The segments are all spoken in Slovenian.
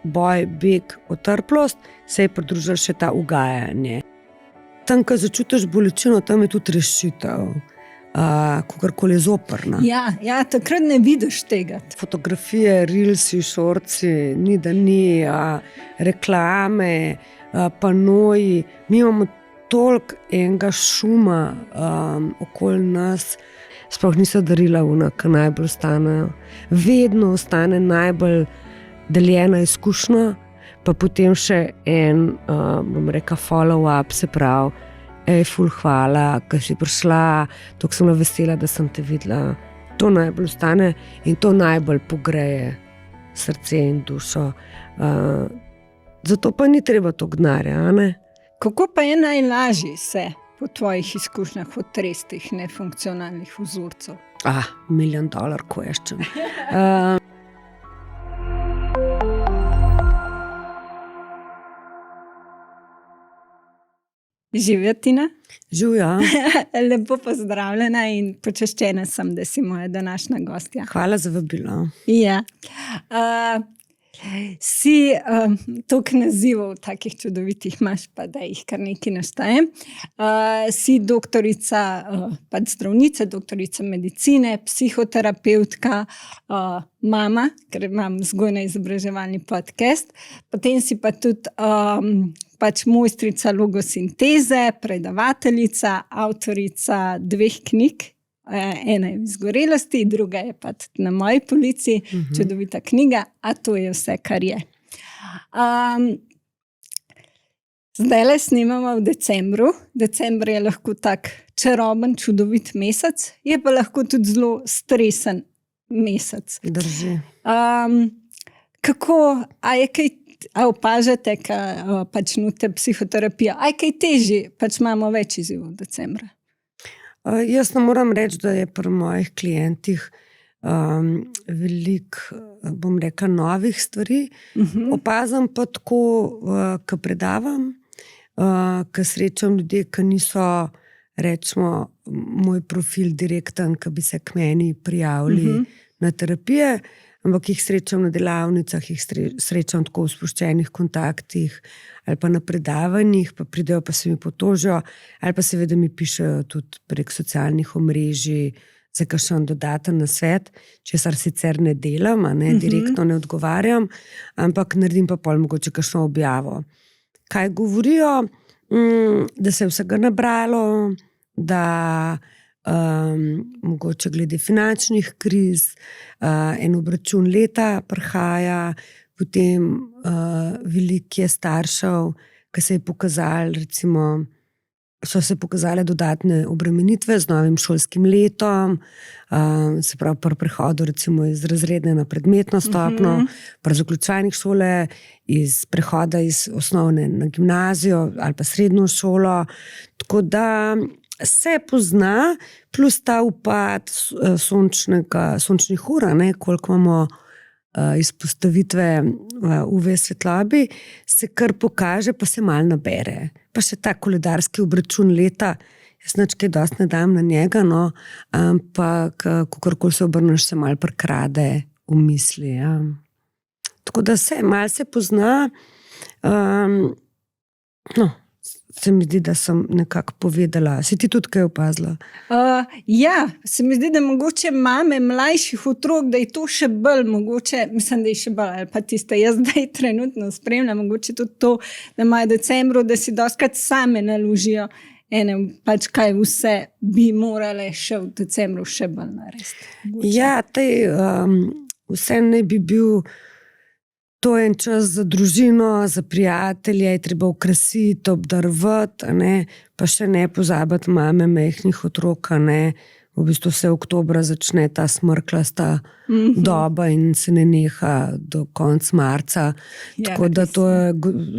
boj, beg, otrplost, se je pridružilo še ta ugajanje. Tam, ko začutiš bolečino, tam je tudi rešitev, kakorkoli je zoprna. Ja, takrat ne vidiš tega. Fotografije, reelsi, šorci, ni da ni, reklame, panoji. Mi imamo toliko enega šuma okoli nas, sploh niso darila ki najbolj ostanejo. Vedno ostane najbolj deljena izkušnja, pa potem še en, follow-up, se pravi, ful hvala, ko si prišla, toliko sem bila vesela, da sem te videla. To najbolj ostane in to najbolj pogreje srce in dušo. Zato pa ni treba toliko denarja, a ne? Kako pa je najlažje se po tvojih izkušnjah otresti teh nefunkcionalnih vzorcev? $1 million question. Živjo, Tina? Živjo. Lepo pozdravljena in počaščena sem, da si moja današnja gostja. Hvala za vabilo. Ja. Si toliko nazivov takih čudovitih imaš, pa da jih kar nekaj naštejem. Si doktorica, zdravnica, doktorica medicine, psihoterapeutka, mama, ker imam vzgojno-izobraževalni podcast. Potem si pa tudi mojstrica logosinteze, predavateljica, avtorica 2 knjig. Ena je v izgorelosti, druga je pa tudi na moji polici, čudovita knjiga, a to je vse, kar je. Zdajle snemamo v decembru. December je lahko tak čaroben, čudovit mesec, je pa lahko tudi zelo stresen mesec. Drži. Kako, a opažate, ko nudite psihoterapijo, kaj težje, imamo več izzivov v decembru? Jaz ne moram reči, da je pri mojih klientih veliko, bom rekla, novih stvari. Opazam pa tako, ko predavam, ko srečam ljudi, ki niso, rečemo, moj profil direkten, ki bi se k meni prijavili na terapije, ampak jih srečam na delavnicah, jih srečam tako v sproščenih kontaktih ali pa na predavanjih, pa pridejo, pa se mi potožijo, ali pa seveda mi pišejo tudi prek socialnih omrežij za kakšen dodaten nasvet, česar sicer ne delam, direktno ne odgovarjam, ampak naredim pa pol mogoče kakšno objavo. Kaj govorijo? Da se je vsega nabralo, da mogoče glede finančnih kriz, en obračun leta prihaja, potem veliko je staršev, ki se je pokazalo, recimo, so se pokazale dodatne obremenitve z novim šolskim letom, se pravi pri prehodu recimo iz razredne na predmetno stopnjo, pri zaključevanjih šole, iz prehoda iz osnovne na gimnazijo ali pa srednjo šolo, tako da se pozna, plus ta upad sončnih ur, koliko imamo izpostavitve UV svetlobi, se kar pokaže, pa se malo nabere. Pa še ta koledarski obračun leta, jaz nič kaj dosti ne dam na njega, ampak kakorkoli se obrneš, se malo prikrade v misli. Ja. Tako da malo se pozna. Se mi zdi, da sem nekako povedala. Si ti tudi kaj opazila? Ja, se mi zdi, da mogoče mame mlajših otrok, da je to še bolj mogoče, mislim, da je še bolj, ali pa tiste, jaz zdaj trenutno spremljam, mogoče tudi to, da imajo decembru, da si dostikrat same naložijo ene, kaj vse bi morale še v decembru še bolj narediti. Ja, vse ne bi bil to en čas za družino, za prijatelje, je treba okrasiti, obdarovati, pa še ne pozabiti mame majhnih otrok, v bistvu se oktobra začne ta smrklasta doba in se ne neha do konca marca, tako da to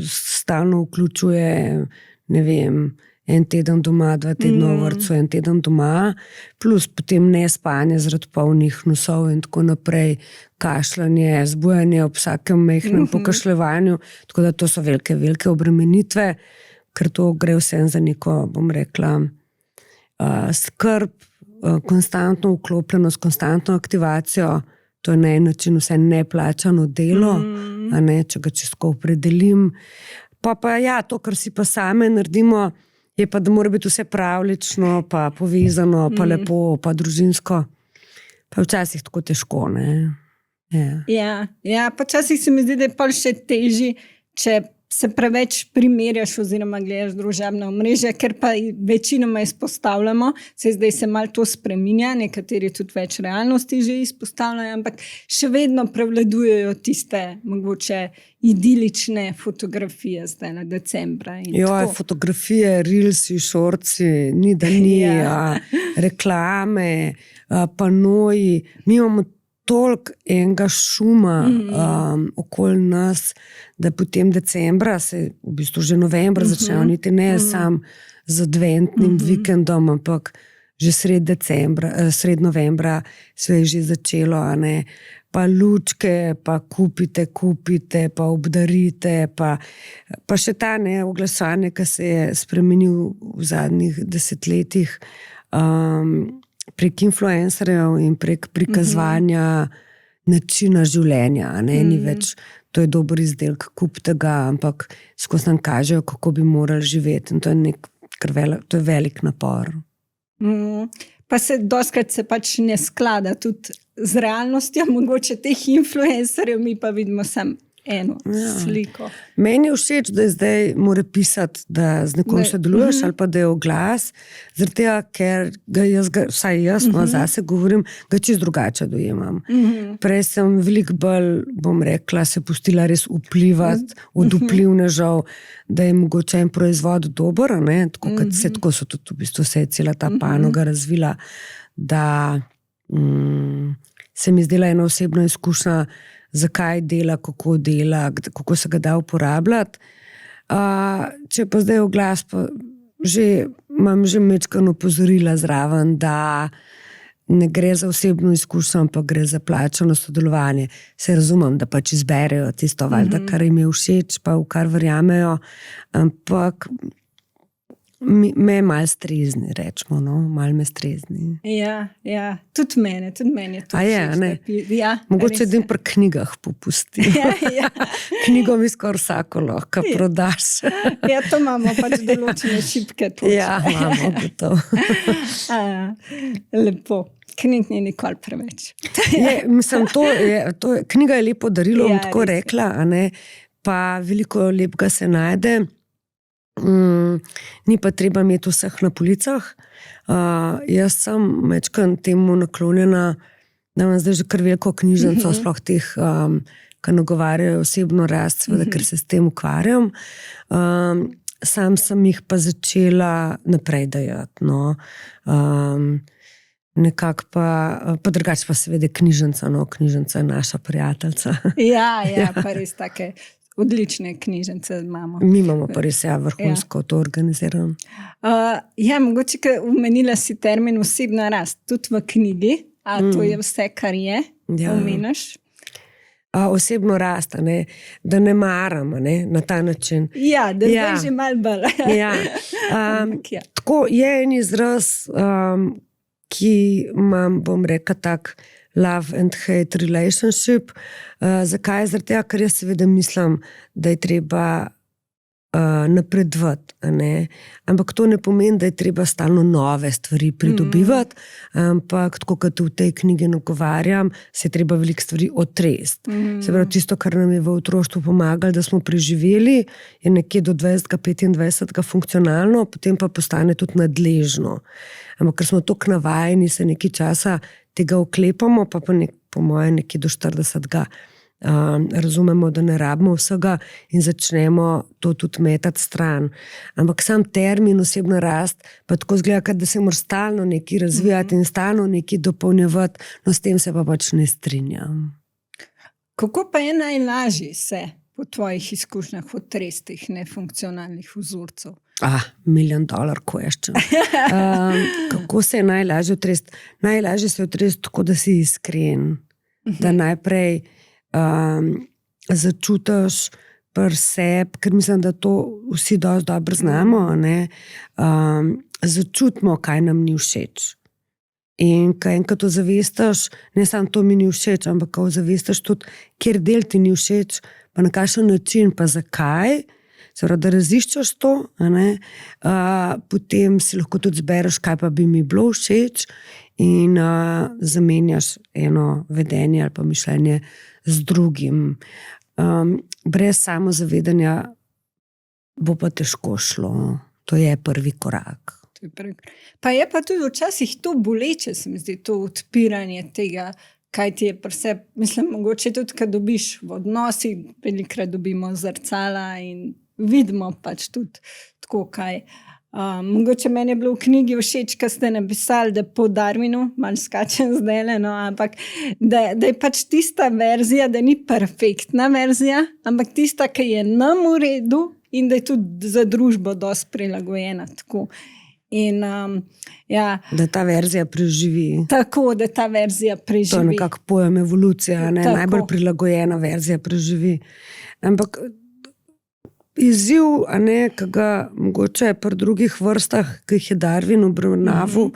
stalno vključuje, ne vem, en teden doma, 2 tedna v vrtcu, en teden doma, plus potem nespanje zaradi polnih nosov in tako naprej, kašljanje, zbujanje ob vsakem majhnem pokašljevanju, tako da to so velike, velike obremenitve, ker to gre vsem za neko, bom rekla, skrb, konstantno vklopljenost, konstantno aktivacijo, to je na en način vse neplačano delo, a ne, če ga čisto opredelim. Pa ja, to, kar si pa same naredimo, je pa, da mora biti vse pravlično, pa povezano, pa lepo, pa družinsko. Pa včasih tako težko, ne. Ja, počasih se mi zdi, da je pol še težji, če se preveč primerjaš oziroma gledaš družabna omrežja, ker pa večinoma izpostavljamo, zdaj se malo to spreminja, nekateri tudi več realnosti že izpostavljajo, ampak še vedno prevladujejo tiste mogoče idilične fotografije zdaj na decembra. Fotografije, reelsi, šorci, ni da ni, reklame, panoji, mi imamo toliko enega šuma okoli nas, da potem decembra, se v bistvu že novembra začnejo, niti ne sam z adventnim vikendom, ampak že sred novembra se je že začelo, pa lučke, pa kupite, pa obdarite, pa še ta oglašanje, ki se je spremenil v zadnjih desetletjih, prek influencerjev in prek prikazovanja načina življenja. Ni več, to je dober izdelek, kupite ga, ampak skozi nam kažejo, kako bi morali živeti. In to je velik napor. Pa se dostikrat se pač ne sklada tudi z realnostjo, mogoče teh influencerjev, mi pa vidimo samo eno sliko. Meni je všeč, da zdaj mora pisati, da z nekom sodeluješ ali pa da je oglas, zaradi tega, ker vsaj jaz zase govorim, ga čisto drugače dojemam. Prej sem veliko bolj, bom rekla, se pustila res vplivati od vplivnežev, da je mogoče en proizvod dober, tako so tudi v bistvu se je cela ta panoga razvila, da se mi zdela ena osebna izkušnja, zakaj dela, kako se ga da uporabljati. Če pa zdaj oglas, pa imam že majčkeno opozorila zraven, da ne gre za osebno izkušnjo, ampak gre za plačano sodelovanje. Se razumem, da pač izberejo tisto, valjda, kar jim je všeč, pa v kar verjamejo, ampak me je malo strezni, rečemo, malo me strezni. Ja, tudi mene je to všeč. Mogoče edin pri knjigah popusti. Knjigo mi skoraj vsako lahko prodaš. To imamo pač določene šibke točke. Imamo, gotovo. Lepo. Knjig ni nikoli preveč. Knjiga je lepo darilo, bom tako rekla, pa veliko lepega se najde. Ni pa treba imeti vseh na policah. Jaz sem majčkeno temu naklonjena, da imam zdaj že kar veliko knjižnico, sploh teh, ki nagovarjajo osebno rast, ker se s tem ukvarjam. Sam sem jih pa začela naprej dajati. Nekako pa drugače pa seveda knjižnica, knjižnica je naša prijateljica. Pa res take odlične knjižnice imamo. Mi imamo pa res vrhunsko to organizirano. Mogoče, ker omenila si termin osebna rast, tudi v knjigi, a to je vse, kar je, omeniš? Osebno rast, da ne maram na ta način. Da zdaj že malo bolj. Tako je en izraz, ki imam, bom rekla tak, love and hate relationship. Zakaj? Zaradi tega, ker jaz seveda mislim, da je treba napredovati. Ampak to ne pomeni, da je treba stalno nove stvari pridobivati, ampak tako kot v tej knjigi nagovarjam, se je treba veliko stvari otresti. Se pravi, tisto, kar nam je v otroštvu pomagalo, da smo preživeli, je nekje do 20-25 funkcionalno, potem pa postane tudi nadležno. Ampak ker smo toliko navajeni, se nekaj časa tega oklepamo, pa po moje nekje do 40 razumemo, da ne rabimo vsega in začnemo to tudi metati stran. Ampak sam termin osebna rast pa tako zgleda, da se mora stalno nekaj razvijati in stalno nekaj dopolnjevati, s tem se pa pač ne strinjam. Kako pa je najlažje se po tvojih izkušnjah otresti teh nefunkcionalnih vzorcev? $1 million question. Kako se je najlažje otresti? Najlažje se je otresti tako, da si iskren. Da najprej začutiš pri sebi, ker mislim, da to vsi dosti dobro znamo, začutimo, kaj nam ni všeč. In ko enkrat ozavestiš, ne samo to mi ni všeč, ampak ko ozavestiš tudi, kjer del ti ni všeč, pa na kakšen način, pa zakaj, da raziščaš to, potem si lahko tudi zbereš, kaj pa bi mi bilo všeč in zamenjaš eno vedenje ali pa mišljenje z drugim. Brez samozavedanja bo pa težko šlo. To je prvi korak. Pa je pa tudi včasih to boleče, se mi zdi, to odpiranje tega, kaj ti je preseb. Mislim, mogoče tudi, kad dobiš v odnosih, velikrat dobimo zrcala in vidimo pač tudi tako kaj. Mogoče meni je bilo v knjigi všeč, ko ste napisali, da po Darwinu, malo skačem zdajle, no, ampak da je pač tista verzija, da ni perfektna verzija, ampak tista, ki je nam v redu in da je tudi za družbo dosti prilagojena tako. In, da ta verzija preživi. Tako, da ta verzija preživi. To je nekako pojem evolucija, najbolj prilagojena verzija preživi. Ampak izziv, ki ga mogoče pri drugih vrstah, ki jih je Darwin obravnaval,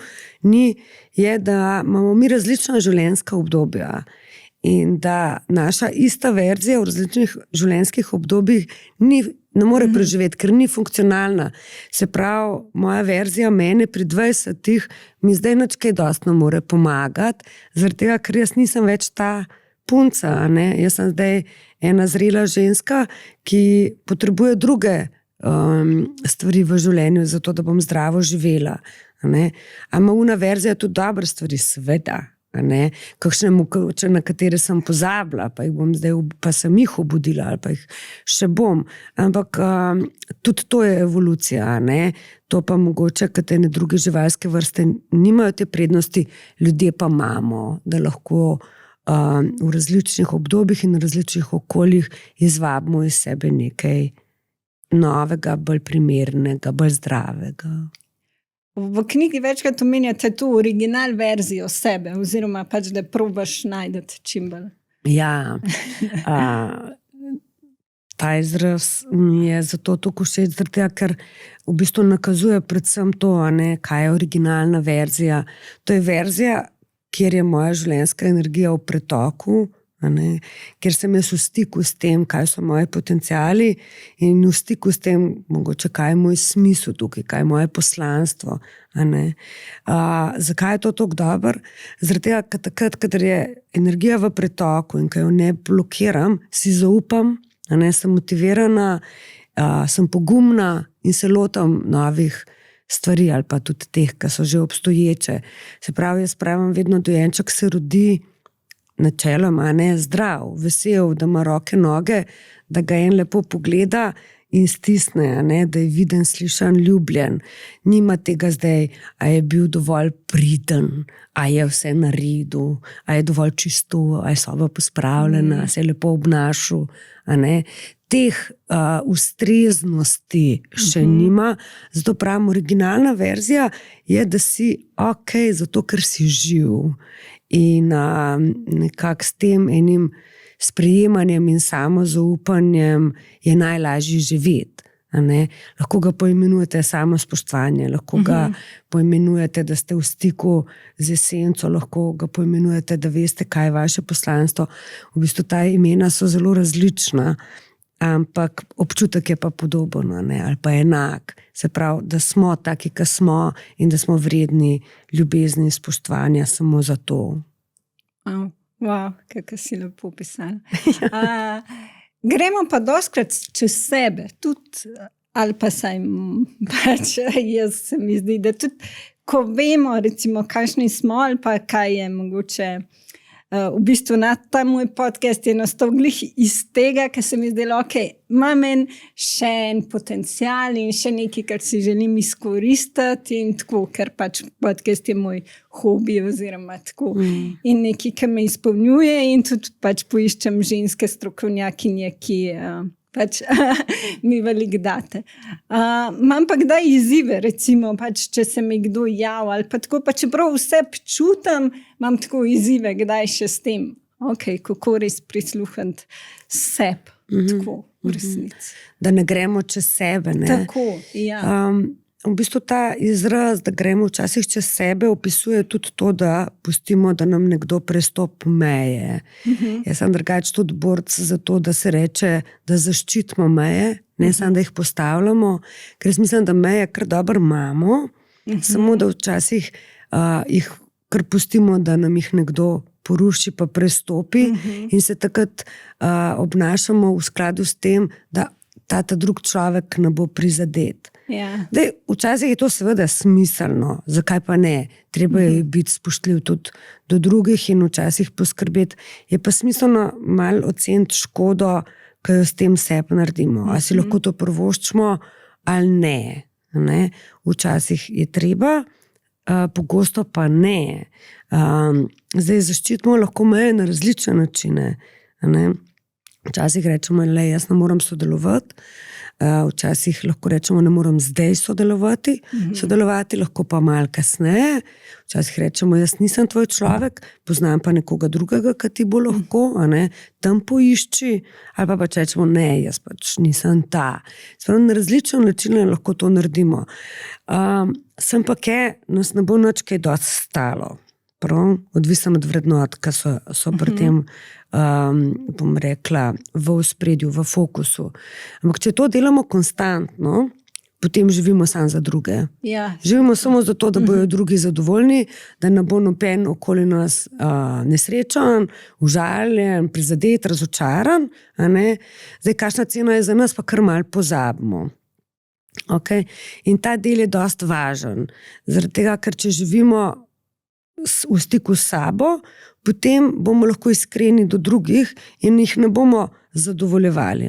je, da imamo mi različna življenjska obdobja in da naša ista verzija v različnih življenjskih obdobjih ne more preživeti, ker ni funkcionalna. Se pravi, moja verzija mene pri 20-ih mi zdaj nič kaj dosti ne more pomagati, zaradi tega, ker jaz nisem več ta punca. Jaz sem zdaj ena zrela ženska, ki potrebuje druge stvari v življenju, zato da bom zdravo živela. Ama una verzija tudi dobre stvari, sveda. Kakšne mogoče, na katere sem pozabila, pa jih bom zdaj, pa sem jih obudila, ali pa jih še bom. Ampak tudi to je evolucija. To pa mogoče, kad te druge živalske vrste nimajo te prednosti, ljudje pa imamo, da lahko v različnih obdobjih in v različnih okoljih izvabimo iz sebe nekaj novega, bolj primernega, bolj zdravega. V knjigi večkrat omenjate tu original verzijo sebe, oziroma pač, da probaš najdeti čim bolj. Ja, ta izraz mi je zato tako všeč, ker v bistvu nakazuje predvsem to, kaj je originalna verzija. To je verzija, kjer je moja življenjska energija v pretoku, ker sem jaz v stiku s tem, kaj so moji potenciali in v stiku s tem, mogoče, kaj je moj smisel tukaj, kaj je moje poslanstvo. Zakaj je to tako dobro? Zaradi tega, ker takrat, kadar je energija v pretoku in ko jo ne blokiram, si zaupam, sem motivirana, sem pogumna in se lotam novih stvari ali pa tudi teh, ki so že obstoječe. Se pravi, jaz pravim, vedno dojenček se rodi načeloma zdrav, vesel, da ima roke, noge, da ga en lepo pogleda in stisne, da je viden, slišan, ljubljen. Nima tega zdaj, a je bil dovolj priden, a je vse naredil, a je dovolj čisto, a je soba pospravljena, se je lepo obnašal. Teh ustreznosti še nima, zato pravim, originalna verzija je, da si ok, zato ker si živ. In nekako s tem enim sprejemanjem in samozaupanjem je najlažje živeti. Lahko ga poimenujete samospoštovanje, lahko ga poimenujete, da ste v stiku z esenco, lahko ga poimenujete, da veste, kaj je vaše poslanstvo. V bistvu ta imena so zelo različna, ampak občutek je pa podoben, ali pa enak. Se pravi, da smo taki, ki smo in da smo vredni ljubezni in spoštovanja samo za to. Wow, kako si lepo pisala. Gremo pa dostikrat čez sebe, tudi, ali pa saj pač jaz se mi zdi, da tudi, ko vemo, recimo, kakšni smo, ali pa kaj je mogoče. V bistvu na ta moj podcast je nastal glih iz tega, ker se mi zdelo, imam še en potencial in še nekaj, kar si želim izkoristiti in tako, ker pač podcast je moj hobi oziroma tako. In nekaj, kar me izpolnjuje in tudi pač poiščem ženske strokovnjakinje, ki pač mi veliko date. Imam pa kdaj izzive, recimo, pač, če se mi kdo jav ali pa tako, pa čeprav vse čutim, imam tako izzive, kdaj še s tem. Kako res prisluhniti sebi, tako v resnici. Da ne gremo čez sebe. Tako, ja. v bistvu ta izraz, da gremo včasih čez sebe, opisuje tudi to, da pustimo, da nam nekdo prestopi meje. Jaz sem drugače tudi borc za to, da se reče, da zaščitimo meje, ne samo, da jih postavljamo, ker jaz mislim, da meje kar dobro imamo, samo da včasih jih kar pustimo, da nam jih nekdo poruši pa prestopi in se takrat obnašamo v skladu s tem, da ta drug človek ne bo prizadet. Ja. Dej, včasih je to seveda smiselno, zakaj pa ne? Treba je biti spoštljiv tudi do drugih in včasih poskrbeti. Je pa smiselno malo oceniti škodo, ki jo s tem sebi naredimo. A si lahko to privoščimo ali ne? Včasih je treba, pogosto pa ne. Zdaj zaščitimo lahko meje na različne načine. Včasih rečemo, le jaz ne moram sodelovati, včasih lahko rečemo, ne moram zdaj sodelovati, lahko pa malo kasneje. Včasih rečemo, jaz nisem tvoj človek, poznam pa nekoga drugega, ki ti bo lahko, tam poišči, ali pa pač rečemo, ne, jaz pač nisem ta. Spravo, na različne načine lahko to naredimo. Sem pa nas ne bo nič kaj dosti stalo. Prav, odvisno od vrednot, ki so pri tem, bom rekla, v ospredju, v fokusu. Ampak če to delamo konstantno, potem živimo samo za druge. Ja. Živimo samo zato, da bojo drugi zadovoljni, da ne bo noben okoli nas nesrečen, užaljen, prizadet, razočaran. Zdaj, kakšna cena je za nas, pa kar malo pozabimo. Okay? In ta del je dosti važen. Zaradi tega, ker če živimo v stiku s sabo, potem bomo lahko iskreni do drugih in jih ne bomo zadovoljevali.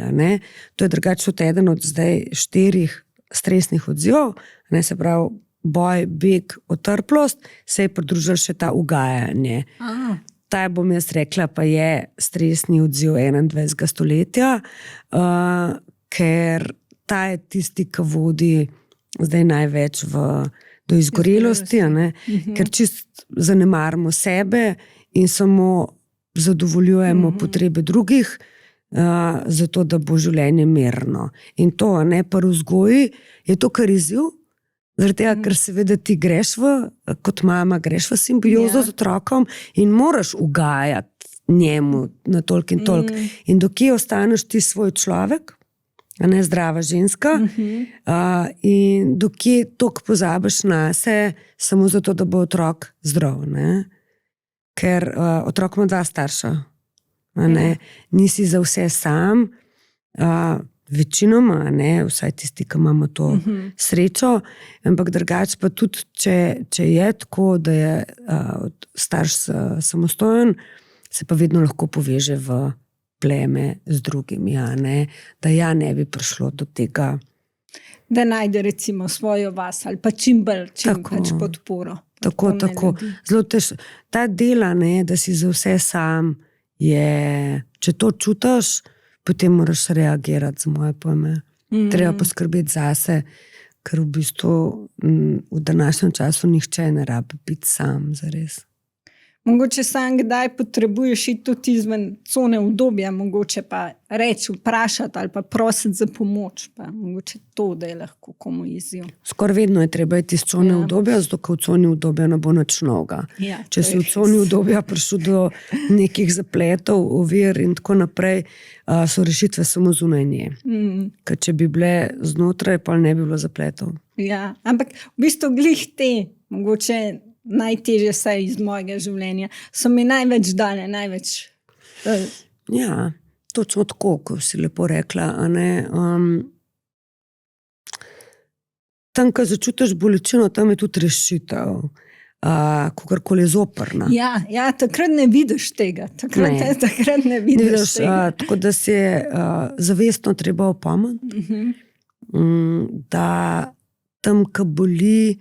To je drugače od eden od zdaj 4 stresnih odzivov, se pravi boj, beg, otrplost, se je pridružil še ta ugajanje. Ta, bom jaz rekla, pa je stresni odziv 21. stoletja, ker ta je tisti, ki vodi zdaj največ do izgorelosti, ker čist zanemarimo sebe in samo zadovoljujemo potrebe drugih, zato da bo življenje mirno. In to, pri vzgoji, je to kar izziv, zaradi tega, ker seveda ti greš kot mama, greš v simbiozo z otrokom in moraš ugajati njemu na toliko in toliko. In dokje ostaneš ti svoj človek, zdrava ženska, in dokje toliko pozabiš na se, samo zato, da bo otrok zdrav. Ker otrok ima 2 starša. Nisi za vse sam, večinoma, vsaj tisti, ki imamo to srečo, ampak drugače pa tudi, če je tako, da je starš samostojen, se pa vedno lahko poveže v pleme z drugimi, da ne bi prišlo do tega. Da najde recimo svojo vas ali pa čim pač podporo. Tako. Zelo težko. Ta dela, da si za vse sam, če to čutiš, potem moraš reagirati z moje pojme. Treba poskrbeti zase, ker v bistvu v današnjem času nihče ne rabi biti sam, zares. Mogoče sam kdaj potrebuješ iti tudi izven cone udobja, mogoče pa reči, vprašati ali pa prositi za pomoč, pa mogoče to, da je lahko komu izziv. Skoraj vedno je treba iti iz cone udobja, zato ker v coni udobja ne bo nič novega. Če si v coni udobja prišel do nekih zapletov, ovir in tako naprej, so rešitve samo zunaj nje. Ker če bi bile znotraj, pa ne bi bilo zapletov. Ja, ampak v bistvu glih te, mogoče najtežje vsaj iz mojega življenja, so mi največ dane, največ. Ja, točno tako, ko si lepo rekla. Tam, ko začutiš bolečino, tam je tudi rešitev, kakorkoli je zoprna. Ja, takrat ne vidiš tega. Takrat ne vidiš tega. Tako da se zavestno treba opomniti, da tam, ko boli,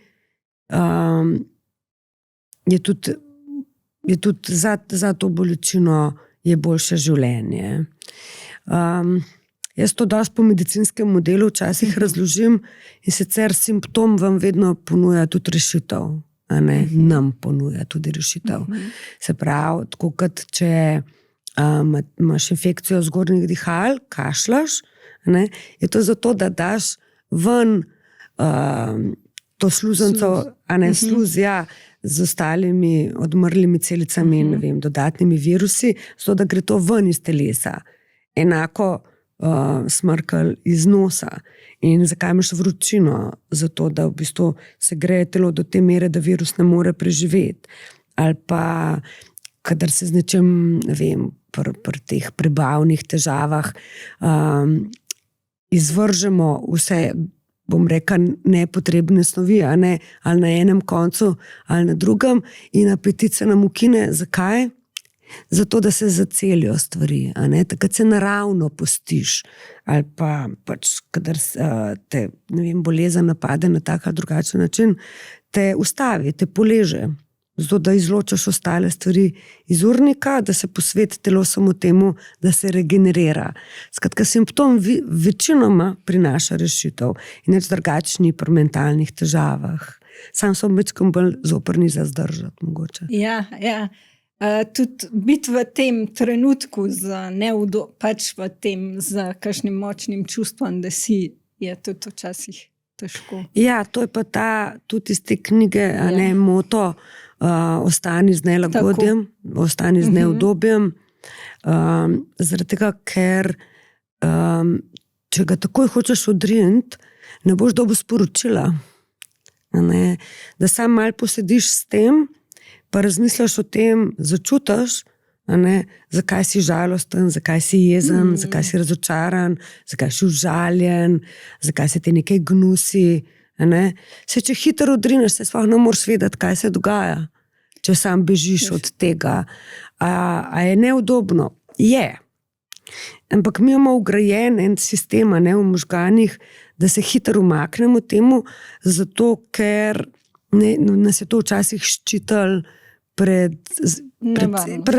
je tudi za to bolečino je boljše življenje. Jaz to dosti po medicinskem modelu včasih razložim in sicer simptom vam vedno ponuja tudi rešitev. Nam ponuja tudi rešitev. Se pravi, tako kot če imaš infekcijo zgornjih dihal, kašljaš, je to zato, da daš ven to sluznico, a ne sluz, ja, z ostalimi odmrlimi celicami in, ne vem, dodatnimi virusi, zato da gre to ven iz telesa. Enako smrkelj iz nosa. In zakaj imaš vročino? Zato, da v bistvu se greje telo do te mere, da virus ne more preživeti. Ali pa, kadar se z nečem, ne vem, pri teh prebavnih težavah izvržemo vse, bom rekel, nepotrebne snovi, a ne, ali na enem koncu, ali na drugem, in apetit se nam ukine. Zakaj? Zato, da se zacelijo stvari, a ne, takrat se naravno pustiš, ali pa pač, kadar te, ne vem, bolezen napade na tak ali drugačen način, te ustavi, te poleže, zato, da izločaš ostale stvari iz urnika, da se posveti telo samo temu, da se regenerira. Skratka, simptom večinoma prinaša rešitev in neč drugačni pri mentalnih težavah. Sam so večkrat bolj zoprni za zdržati, mogoče. Ja. Tudi biti v tem trenutku pač v tem z kakšnim močnim čustvom, da si, je tudi včasih težko. Ja, to je pa tudi iz te knjige, a ne, moto, ostani z nelagodjem, ostani z neudobjem, zaradi tega, ker če ga takoj hočeš odriniti, ne boš dobil sporočila. Da sam malo posediš s tem, pa razmisliš o tem, začutiš, zakaj si žalosten, zakaj si jezen, zakaj si razočaran, zakaj si užaljen, zakaj se ti nekaj gnusi. Se, če hitro odrineš, se sploh ne moreš vedeti, kaj se dogaja, če sam bežiš od tega. A je neudobno? Je. Ampak mi imamo vgrajen en sistem, v možganih, da se hitro umaknemo temu, zato ker nas je to včasih ščitalo pred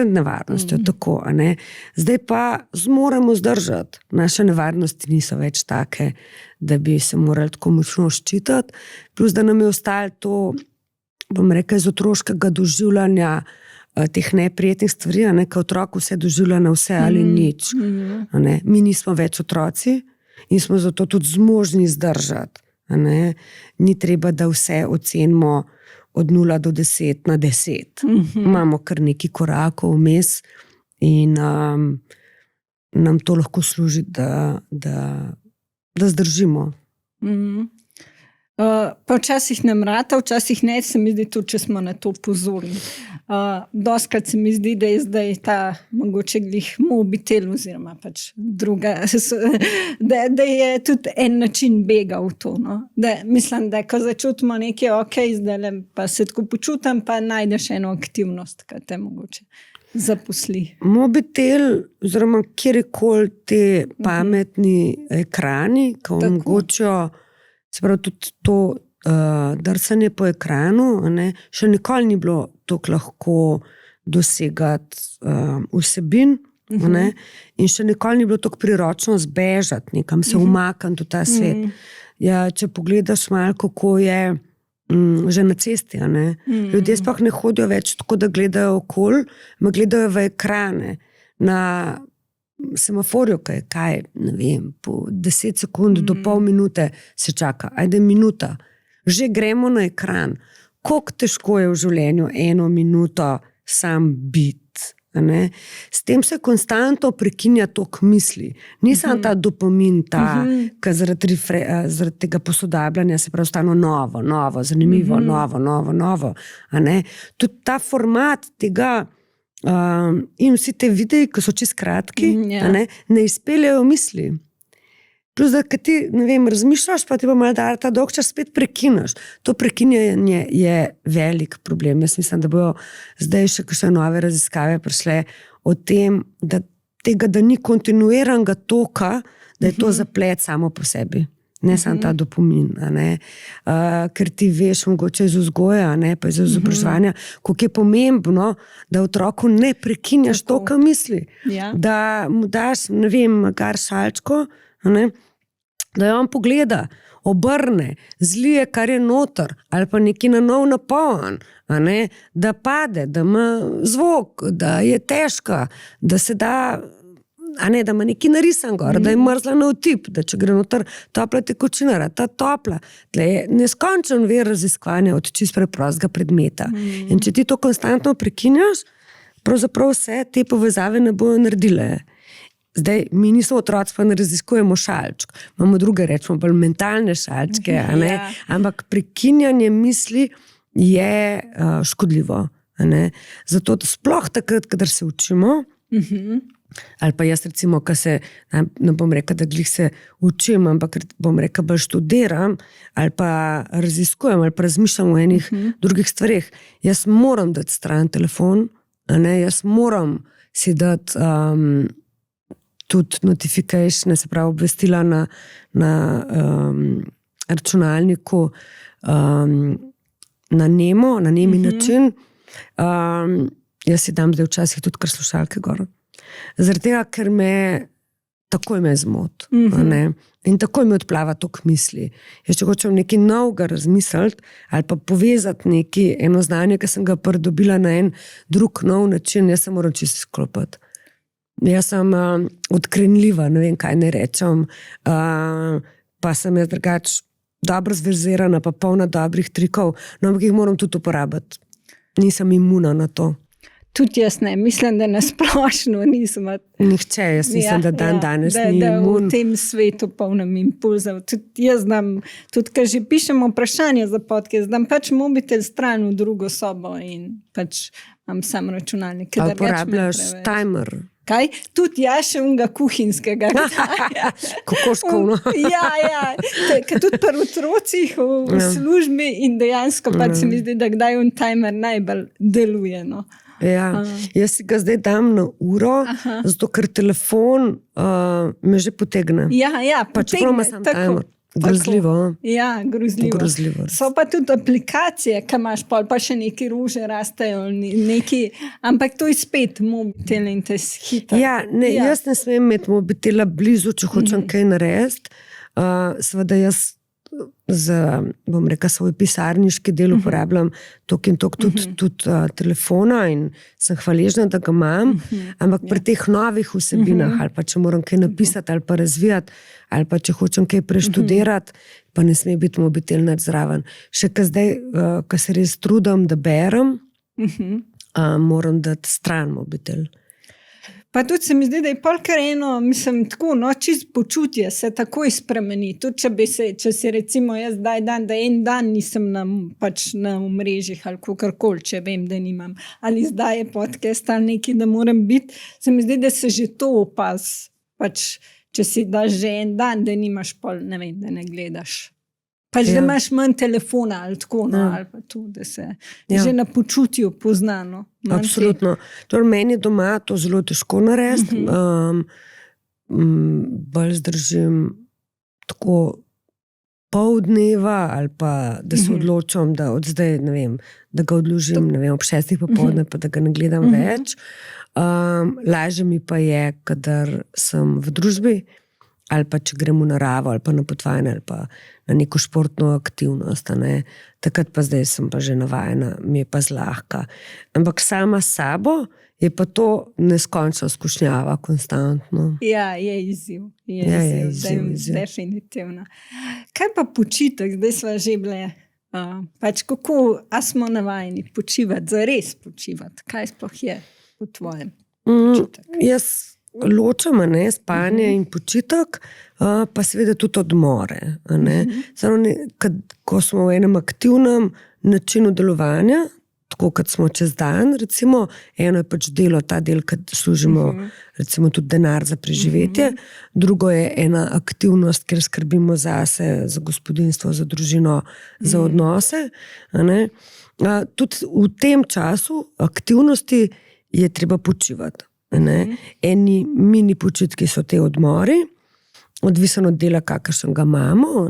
nevarnostjo. Tako, zdaj pa zmoremo zdržati. Naše nevarnosti niso več take, da bi se morali tako močno ščititi. Plus, da nam je ostalo to, bom rekel, iz otroškega doživljanja teh neprijetnih stvari, kot otrok vse doživlja na vse ali nič. Mi nismo več otroci in smo zato tudi zmožni zdržati. Ni treba, da vse ocenimo od 0 do 10 na 10. Imamo kar nekaj korakov vmes in nam to lahko služi, da zdržimo. Pa včasih nam rata, včasih ne, se mi zdi tudi, če smo na to pozorni. Dostikrat se mi zdi, da je zdaj ta mogoče glih mobitel oziroma pač druga, da je tudi en način bega v to. No? Mislim, da ko začutimo nekaj, zdaj pa se tako počutim, pa najdeš eno aktivnost, kaj te mogoče zaposli. Mobitel oziroma kjerkoli te pametni ekrani, ko omogočajo, se pravi, tudi to drsanje po ekranu, še nikoli ni bilo tako lahko dosegati vsebin, in še nikoli ni bilo tako priročno zbežati, nekam se umakniti v ta svet. Ja, če pogledaš malo, kako je že na cesti, ljudje sploh ne hodijo več tako, da gledajo okoli, gledajo v ekrane, na semaforju, kaj, ne vem, po 10 sekund do pol minute se čaka, ajde minuta, že gremo na ekran. Koliko težko je v življenju 1 minuto sam biti. S tem se konstantno prekinja tok misli. Ni samo ta dopamin, ki zaradi tega posodabljanja se prav stano novo, zanimivo, novo. Tudi ta format tega in vsi te videi, ki so čisto kratki, ne izpeljajo misli. Plus, da ti, ne vem, razmišljaš, pa ti pa malo ta dolg čas spet prekinaš. To prekinjanje je velik problem. Jaz mislim, da bojo zdaj še kakšne nove raziskave prišle o tem, da ni kontinuiranega toka, da je to zaplet samo po sebi. Ne samo ta dopamin, ker ti veš mogoče iz vzgoja, pa iz izobraževanja, koliko je pomembno, da otroku ne prekinjaš toka misli. Da mu daš, ne vem, gar šalčko, da jo on pogleda, obrne, zlije, kar je noter, ali pa nekaj na nov napoln, da pade, da ima zvok, da je težka, da se da a ne, da ima neki narisan gor, da je mrzla na vtip, da če gre noter topla tekočina, ta topla. Tle je neskončen vir raziskovanja od čist preprostega predmeta. In če ti to konstantno prekinjaš, pravzaprav vse te povezave ne bojo naredile. Zdaj, mi nismo otroci, pa ne raziskujemo šalčk. Imamo druge, rečemo, bolj mentalne šalčke, a ne? Ampak prekinjanje misli je škodljivo. A ne? Zato sploh takrat, kadar se učimo, ali pa jaz recimo, ko se, ne bom rekel, da glih se učim, ampak bom rekel, bolj študiram, ali pa raziskujem, ali pa razmišljam o enih drugih stvareh. Jaz moram dati stran telefon, a ne? Jaz moram si dati tudi notification, se pravi obvestila na računalniku, na nemi način. Jaz si dam zdaj včasih tudi kar slušalke gor. Zaradi tega, ker takoj me zmot. In takoj mi odplava tok misli. Jaz če hočem nekaj novega razmisliti ali pa povezati eno znanje, ki sem ga pridobila na en drug nov način, jaz se moram čisto sklopiti. Jaz sem odkrenljiva, ne vem, kaj ne rečem, pa sem jaz drugač dobro zverzirana, pa polna dobrih trikov, no, ampak jih moram tudi uporabiti. Nisem imuna na to. Tudi jaz ne, mislim, da nasplošno nisem. Nihče, jaz mislim, da danes ni imun. Da v tem svetu polnem impulzov. Tudi jaz znam, tudi ko že pišem vprašanja za podcast, dam pač mobitel stran v drugo sobo in pač imam sam računalnik. Ali uporabljaš timer? Kaj? Tudi še unga kuhinskega. Kokoškovno. Ja. Tudi pri otrocih v službi in dejansko pač se mi zdi, da kdaj un timer najbolj deluje. No. Ja, jaz si ga zdaj dam na uro, zato ker telefon me že potegne. Ja, pač potegne, tako. Grozljivo. Ja, grozljivo. So pa tudi aplikacije, ki imaš pol, pa še neki ruže rastejo, ampak to je spet mobitel in te hita. Ja, jaz ne smem imeti mobitela blizu, če hočem kaj narediti. Seveda jaz bom rekel, svoj pisarniški del uporabljam tok in tok tudi telefona in sem hvaležna, da ga imam, ampak pri teh novih vsebinah, ali pa če moram kaj napisati, ali pa razvijati, ali pa če hočem kaj preštudirati, pa ne sme biti mobitel nad zraven. Še ka zdaj, ko se res trudim, da berem, moram dati stran mobitel. Pa tudi se mi zdi, da je polkar eno, mislim, tako, čist počutje se takoj spremeni. Tudi če si recimo jaz da en dan nisem na omrežjih ali kakorkoli, če vem, da nimam. Ali zdaj je podcast ali nekaj, da moram biti, se mi zdi, da se že to opaz. Pač, če si daš že en dan, da nimaš pol, ne vem, da ne gledaš. Pač, da imaš manj telefona ali tako, ali pa to, da se že na počutju poznano. Absolutno. Torej, meni doma to zelo težko narediti. Bolj zdržim tako pol dneva ali pa, da se odločam, da od zdaj, ne vem, da ga odložim, ne vem, ob 6 popoldne, pa da ga ne gledam več. Lažje mi pa je, kadar sem v družbi, ali pa če grem v naravo, ali pa na potovanje, ali pa na neko športno aktivnost. Takrat pa zdaj sem pa že navajena, mi je pa zlahka. Ampak sama s sabo je pa to neskončno skušnjava, konstantno. Ja, je izziv. Definitivno. Kaj pa počitek? Zdaj sva že bile. Pač kako, a smo navajeni počivati, zares počivati? Kaj sploh je v tvojem počitek? Jaz ločam, spanje in počitek, pa seveda tudi odmore. Ko smo v enem aktivnem načinu delovanja, tako kot smo čez dan, recimo, eno je pač delo, ta del, kad služimo recimo tudi denar za preživetje, drugo je ena aktivnost, kjer skrbimo zase, za gospodinjstvo, za družino, za odnose. Tudi v tem času aktivnosti je treba počivati. Eni mini počitki so te odmori, odvisno od dela, kakršen ga imamo.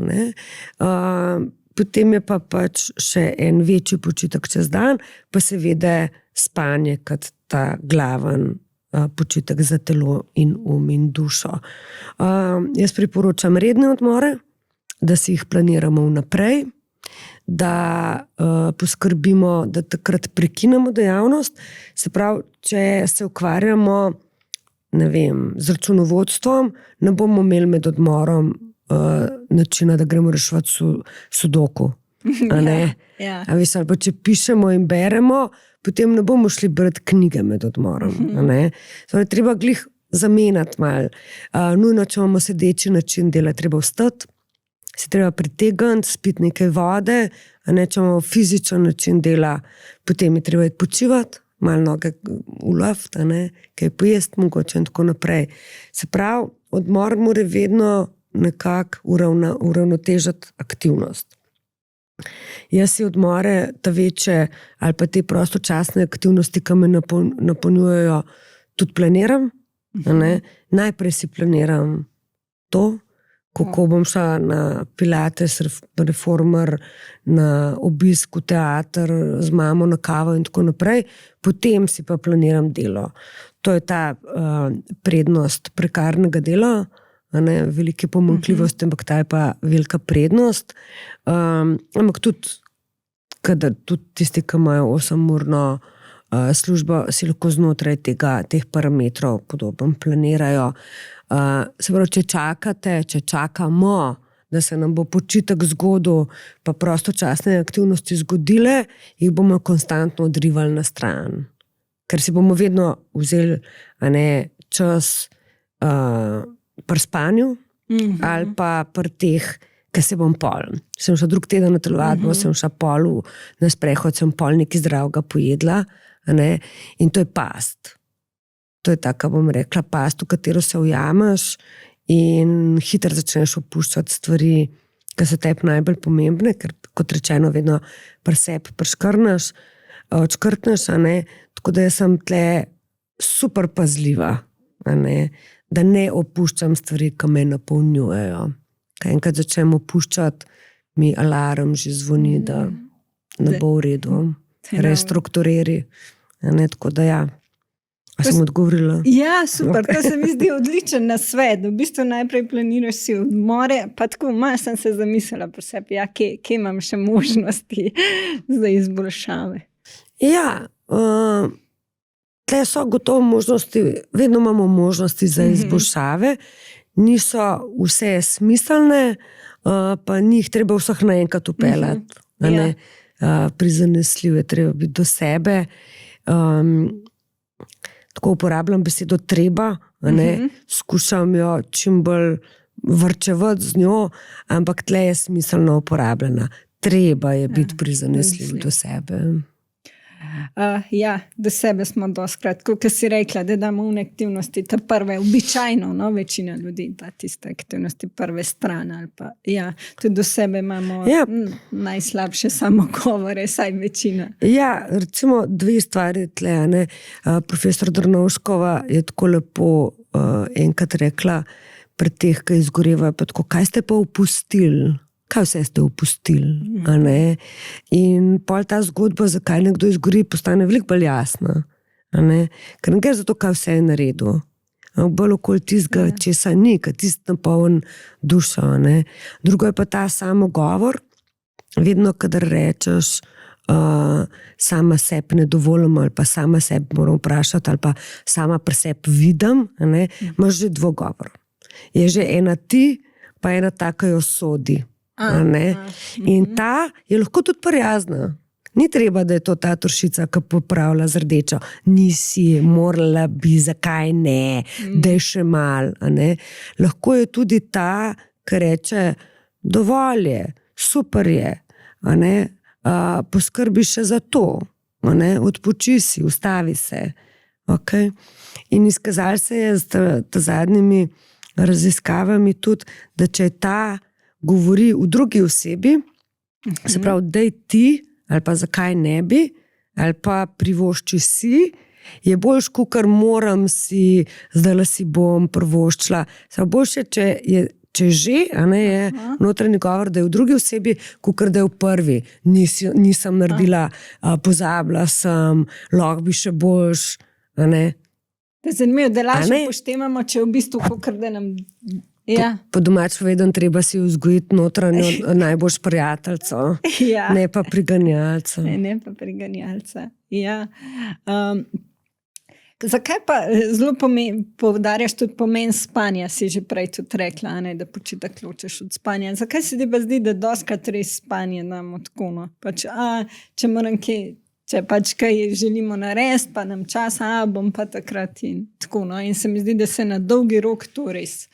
Potem je pa pač še en večji počitek čez dan, pa seveda spanje kot ta glaven počitek za telo in in dušo. Jaz priporočam redne odmore, da si jih planiramo vnaprej, da poskrbimo, da takrat prekinemo dejavnost. Se pravi, če se ukvarjamo, ne vem, z računovodstvom, ne bomo imeli med odmorom načina, da gremo reševati sudoku. A veš, ali pa če pišemo in beremo, potem ne bomo šli brati knjige med odmorom. Torej, treba glih zamenjati malo. Nujno, če imamo sedeči način dela, treba vstati, se treba pritegniti, spiti nekaj vode, če imamo fizičen način dela, potem je treba počivati, malo noge uloviti, kaj pojesti mogoče in tako naprej. Se pravi, odmor mora vedno nekako uravnotežiti aktivnost. Jaz si odmore, ta večje ali pa te prostočasne aktivnosti, ki me napolnjujejo, tudi planiram. Najprej si planiram to, kako bom šla na pilates, reformer, na obisk v teater z mamo na kavo in tako naprej, potem si pa planiram delo. To je ta prednost prekarnega dela, velike pomanjkljivosti, ampak ta je pa velika prednost. Ampak tudi tisti, ki imajo 8-urno službo, si lahko znotraj teh parametrov podobno planirajo. Se pravi, če čakamo, da se nam bo počitek zgodil, pa prostočasne aktivnosti zgodile, jih bomo konstantno odrivali na stran. Ker si bomo vedno vzeli čas pri spanju ali pa pri teh, ki se bom pol. Sem šla drug teden na telovadbo, sem šla pol na sprehod, sem pol nekaj zdravega pojedla, in to je past. To je taka, bom rekla, past, v katero se ujameš in hitro začneš opuščati stvari, ki so tebi najbolj pomembne, ker kot rečeno vedno pri sebi odškrtneš, tako da jaz sem tle super pazljiva, da ne opuščam stvari, ki me napolnjujejo. Kaj enkrat začnem opuščati, mi alarm že zvoni, da ne bo v redu. Restrukturiri. Tako da ja. A sem odgovorila? Ja, super, to se mi zdi odličen nasvet. V bistvu najprej planiraš si odmore, pa tako malo sem se zamislila pri sebi, kje imam še možnosti za izboljšave. Ja, tle so gotovo možnosti, vedno imamo možnosti za izboljšave, niso vse smiselne, pa njih treba vseh naenkrat upeljati. Prizanesljiv je treba biti do sebe. Tako uporabljam besedo treba, skušam jo čim bolj vrčevati z njo, ampak tle je smiselno uporabljena. Treba je biti prizanesljiv do sebe. Ja, do sebe smo dostkrat, kot si rekla, da damo v aktivnosti te prve, običajno, večina ljudi da tiste aktivnosti prve strane, ali pa, tudi do sebe imamo najslabše samogovore, saj večina. Ja, recimo dve stvari tle, profesor Drnovškova je tako lepo enkrat rekla pri teh, ki izgorevajo, pa tako, kaj ste pa opustili? Kaj vse ste opustili? In pol ta zgodba, zakaj nekdo izgori, postane veliko bolj jasna. Ker ne gre za to, kaj vse je naredil. Bolj okoli tistega, česa ni, ker tisti napoln dušo. Drugo je pa ta samogovor. Vedno, kadar rečeš sama sebi ne dovolim, ali pa sama sebi moram vprašati, ali pa sama pri sebi vidim, imaš že dvogovor. Je že ena ti, pa ena taka jo sodi. In ta je lahko tudi prijazna. Ni treba, da je to ta turšica, ki popravlja z rdečo. Nisi, morala bi, zakaj ne, da je še mal. Lahko je tudi ta, ki reče, dovolj je, super je, poskrbi še za to, odpoči si, ustavi se. In izkazali se je z zadnjimi raziskavami tudi, da če je ta govori v drugi osebi, se pravi, daj ti, ali pa zakaj ne bi, ali pa privošči si, je boljš, kakor moram si, zdaj si bom privoščila. Boljše, če že, je notranji govor, da je v drugi osebi, kakor da je v prvi. Nisem naredila, pozabila sem, lahko bi še boljš. Zanimivo, da lažje poštevamo, če v bistvu kakor da nam... Po domač povedan, treba si vzgojiti notranjo najboljš prijateljco, ne pa priganjalca. Ne pa priganjalca, ja. Zakaj pa zelo poudarjaš tudi pomen spanja, si že prej tudi rekla, ne, da počitek ločeš od spanja. Zakaj se ti pa zdi, da dostikrat res spanje damo tako, no? Pač, če moram če pač kaj želimo narediti, pa nam čas, bom pa takrat in tako, no. In se mi zdi, da se na dolgi rok to res,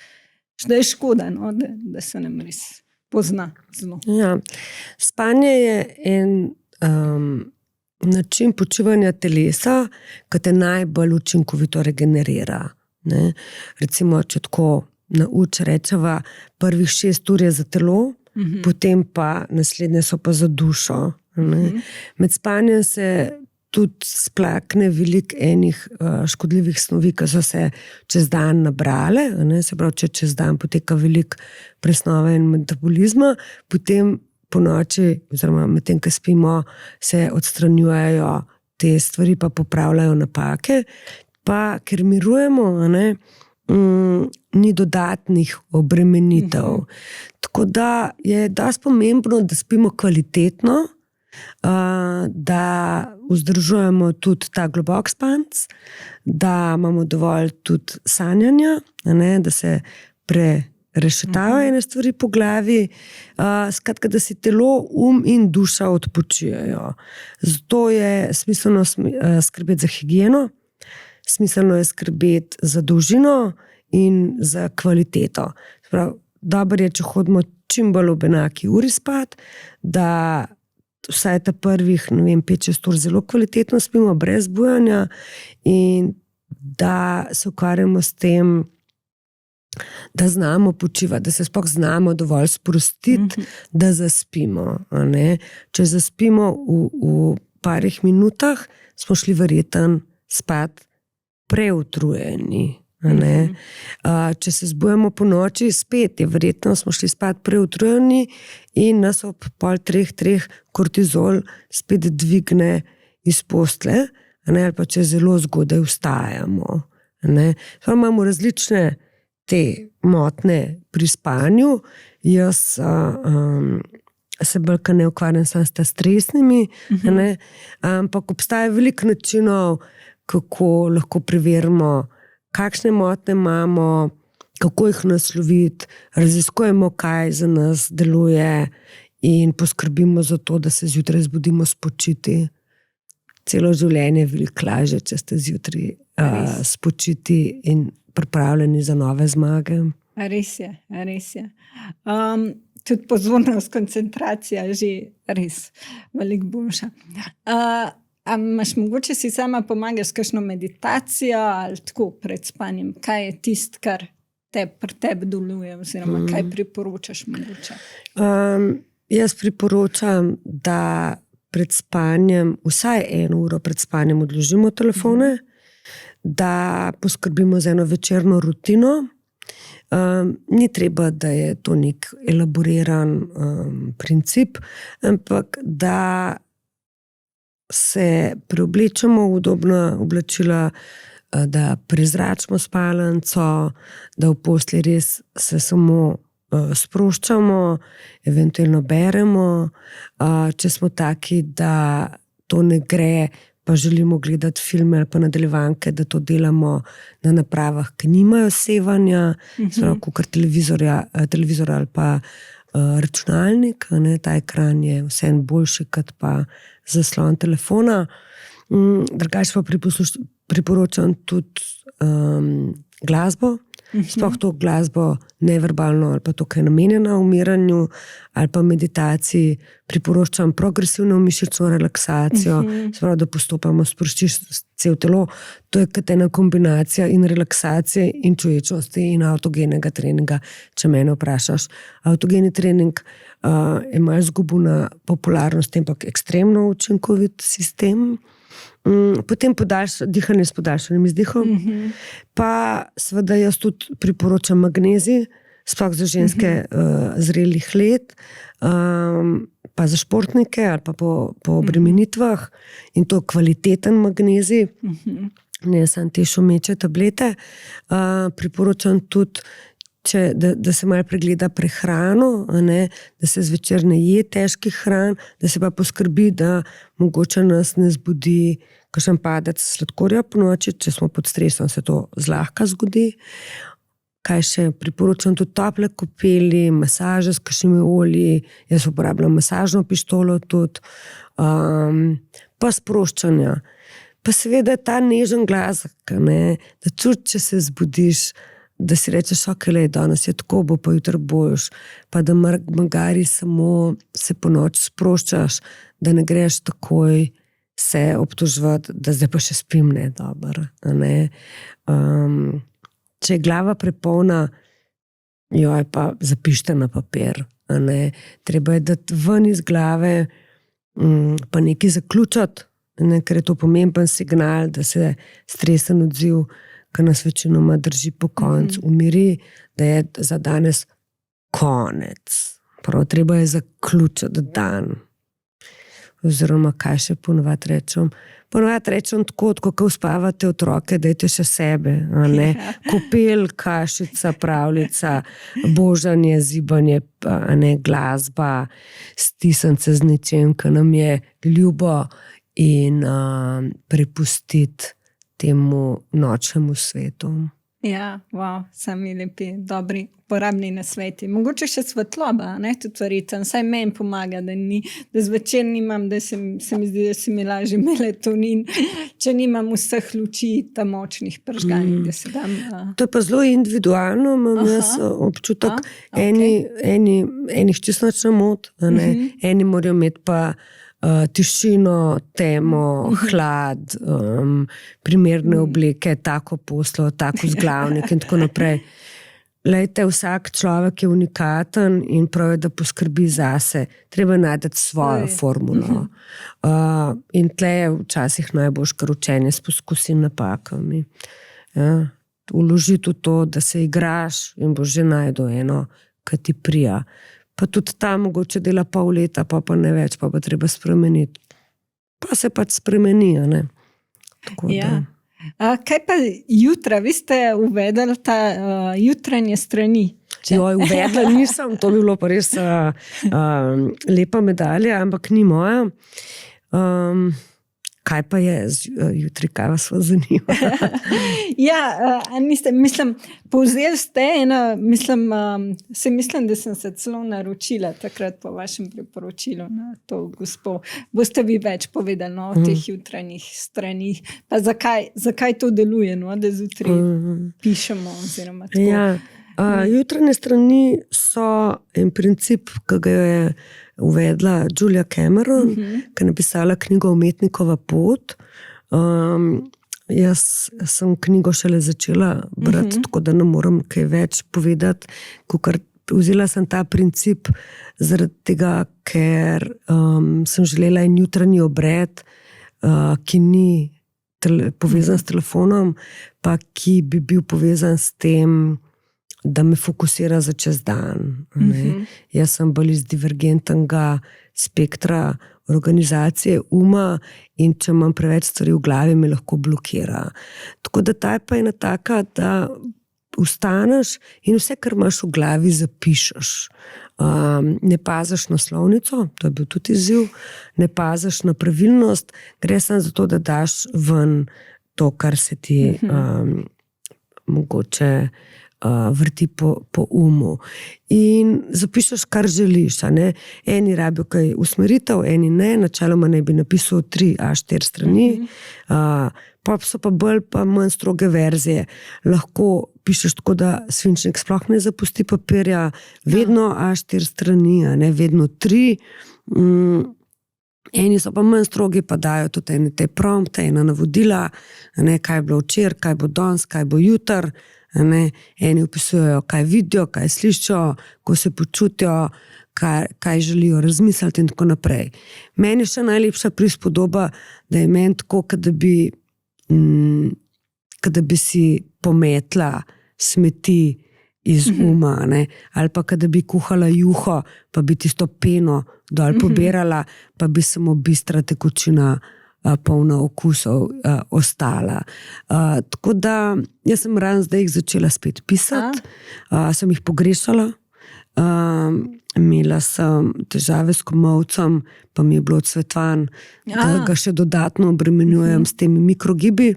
da je škoda, no, da se nam res pozna zelo. Ja, spanje je en način počivanja telesa, ki te najbolj učinkovito regenerira. Ne? Recimo, če tako nauč rečeva, prvih 6 ur je za telo, potem pa naslednje so pa za dušo. Ne? Med spanjem se tudi splakne veliko enih škodljivih snovi, ki so se čez dan nabrale. Ne? Se pravi, če čez dan poteka veliko presnove in metabolizma, potem po noči, oziroma medtem, ko spimo, se odstranjujejo te stvari, pa popravljajo napake. Pa ker mirujemo, ni dodatnih obremenitev. Tako da je dosti pomembno, da spimo kvalitetno, da vzdržujemo tudi ta globok spanc, da imamo dovolj tudi sanjanja, da se rešetavajo ene stvari po glavi, skratka, da si telo, in duša odpočijajo. Zato je smiselno skrbeti za higieno, smiselno je skrbeti za dolžino in za kvaliteto. Dobro je, če hodimo čim bolj ob enaki uri spat, da vsaj ta prvih 5-6 ur zelo kvalitetno spimo, brez bujanja, in da se ukvarjamo s tem, da znamo počivati, da se sploh znamo dovolj sprostiti, da zaspimo. Če zaspimo v parih minutah, smo šli verjetno spat preutrujeni. Če se zbujamo po noči, spet je verjetno smo šli spat preutrujeni in nas ob 2:30 kortizol spet dvigne iz postelje, ali pa če zelo zgodaj vstajamo. Imamo različne te motnje pri spanju. Jaz se bolj ne ukvarjam samo s stresnimi, ampak obstaja veliko načinov, kako lahko preverimo, kakšne motnje imamo, kako jih nasloviti, raziskujemo, kaj za nas deluje in poskrbimo za to, da se zjutraj zbudimo spočiti. Celo življenje je veliko lažje, če ste zjutraj spočiti in pripravljeni za nove zmage. Res je. Tudi pozornost, koncentracija že res veliko boljša. Imaš mogoče si sama pomagaš s kakšno meditacijo ali tako pred spanjem? Kaj je tisto, kar pri tebi deluje, oziroma kaj priporočaš mogoče? Jaz priporočam, da pred spanjem, vsaj 1 uro pred spanjem odložimo telefone, da poskrbimo za eno večerno rutino. Ni treba, da je to nek elaboriran princip, ampak da se preoblečemo v udobna oblačila, da prezračimo spalnico, da v postelji res se samo sproščamo, eventualno beremo. Če smo taki, da to ne gre, pa želimo gledati filme ali pa nadaljevanke, da to delamo na napravah, ki nimajo sevanja, kot televizor ali pa računalnik. Ta ekran je vseeno boljši kot pa zaslon telefona. Drugače pa priporočam tudi glasbo. Sploh to glasbo neverbalno ali pa to, ki je namenjena umiranju ali pa meditaciji. Priporočam progresivno mišično relaksacijo, sprav, da postopamo sprostiš cel telo. To je kot ena kombinacija in relaksacije in čuječnosti in avtogenega treninga, če mene vprašaš. Avtogeni trening je malo izgubil na popularnosti, ampak ekstremno učinkovit sistem. Potem dihanje s podaljšanim izdihom. Pa seveda jaz tudi priporočam magnezij, sploh za ženske zrelih let, pa za športnike ali pa po obremenitvah, in to kvaliteten magnezij, ne samo te šumeče tablete. Priporočam tudi, da se malo pregleda prehrano, da se zvečer ne je težkih hran, da se pa poskrbi, da mogoče nas ne zbudi kakšen padec sladkorja po noči, če smo pod stresom, se to zlahka zgodi. Kaj še priporočam, tudi tople kopeli, masaže s kakšnimi olji, jaz uporabljam masažno pištolo tudi, pa sproščanja. Pa seveda ta nežen glas, da čuti, če se zbudiš, da si rečeš, okej, danes je tako, bo pa jutri boš, pa da magari samo se po noč sproščaš, da ne greš takoj se obtoževati, da zdaj pa še spim dobro. Če je glava prepolna, joj, pa zapište na papir. Treba je dati ven iz glave, pa nekaj zaključati, ker je to pomemben signal, da se stresen odziv, ki nas večinoma drži po koncu, umiri, da je za danes konec. Prav, treba je zaključiti dan. Oziroma, kaj še ponovadi rečem? Ponovadi rečem tako, ko uspavate otroke, dajte še sebe. Kopel, kašica, pravljica, božanje, zibanje, glasba, stisnce z nečem, ki nam je ljubo in prepustiti temu nočnemu svetu. Ja, wow, sami lepi, dobri, uporabni nasveti. Mogoče še svetloba, tudi verjetno, saj meni pomaga, da zvečer nimam, da se mi zdi, da se mi laže melatonin, če nimam vseh luči tam močnih pržganih, da se dam. To je pa zelo individualno, imam jaz občutek, enih čisto nič ne moti, eni morajo imeti pa tišino, temo, hlad, primerne obleke, tako poslo, tako zglavnik in tako naprej. Lejte, vsak človek je unikaten in prav je, da poskrbi zase. Treba najti svojo formulo. In tle je včasih najboljš, kar učenje s poskusi in napakami. Vložiti v to, da se igraš in boš že najdel eno, ki ti prija. Pa tudi tam mogoče dela pol leta, pa ne več, pa treba spremeniti. Pa se pač spremeni, Tako da. Kaj pa jutra? Vi ste uvedli ta jutranje strani. Uvedla nisem, to bi bilo pa res lepa medalja, ampak ni moja. Kaj pa je jutri, kaj vas zanima? Mislim, povzeli ste mislim, da sem se celo naročila takrat po vašem priporočilu na to gospo. Boste vi več povedali o teh jutranjih stranih, pa zakaj to deluje, da zjutraj pišemo oziroma tako. Jutranje strani so en princip, ki ga je uvedla Julia Cameron, ki je napisala knjigo Umetnikova pot. Jaz sem knjigo šele začela brati, tako da ne moram kaj več povedati. Vzela sem ta princip zaradi tega, ker sem želela en jutranji obred, ki ni povezan s telefonom, pa ki bi bil povezan s tem, da me fokusira za čez dan. Jaz sem bolj iz divergentnega spektra organizacije uma in če imam preveč stvari v glavi, me lahko blokira. Tako da ta je pa ena taka, da vstaneš in vse, kar imaš v glavi, zapišeš. Ne paziš na slovnico, to je bil tudi izziv, ne paziš na pravilnost, gre samo za to, da daš ven to, kar se ti mogoče vrti po umu. In zapišeš, kar želiš. Eni rabijo kaj usmeritev, eni ne, načeloma ne bi napisal 3 A4 strani, pa so pa bolj pa manj stroge verzije. Lahko pišeš tako, da svinčnik sploh ne zapusti papirja, vedno A4 strani, vedno 3. Eni so pa manj strogi, pa dajo tudi te prompte, ena navodila, kaj je bilo včeraj, kaj bo danes, kaj bo jutri. Eni opisujejo, kaj vidijo, kaj slišijo, ko se počutijo, kaj želijo razmisliti in tako naprej. Meni je še najlepša prispodoba, da je meni tako, da bi si pometla smeti iz uma, ali pa da bi kuhala juho, pa bi tisto peno dol pobirala, pa bi samo bistra tekočina polna okusov ostala. Tako da jaz sem ravno zdaj jih začela spet pisati, sem jih pogrešala, imela sem težave s komolcem, pa mi je bilo odsvetvan, da ga še dodatno obremenjujem s temi mikrogibi,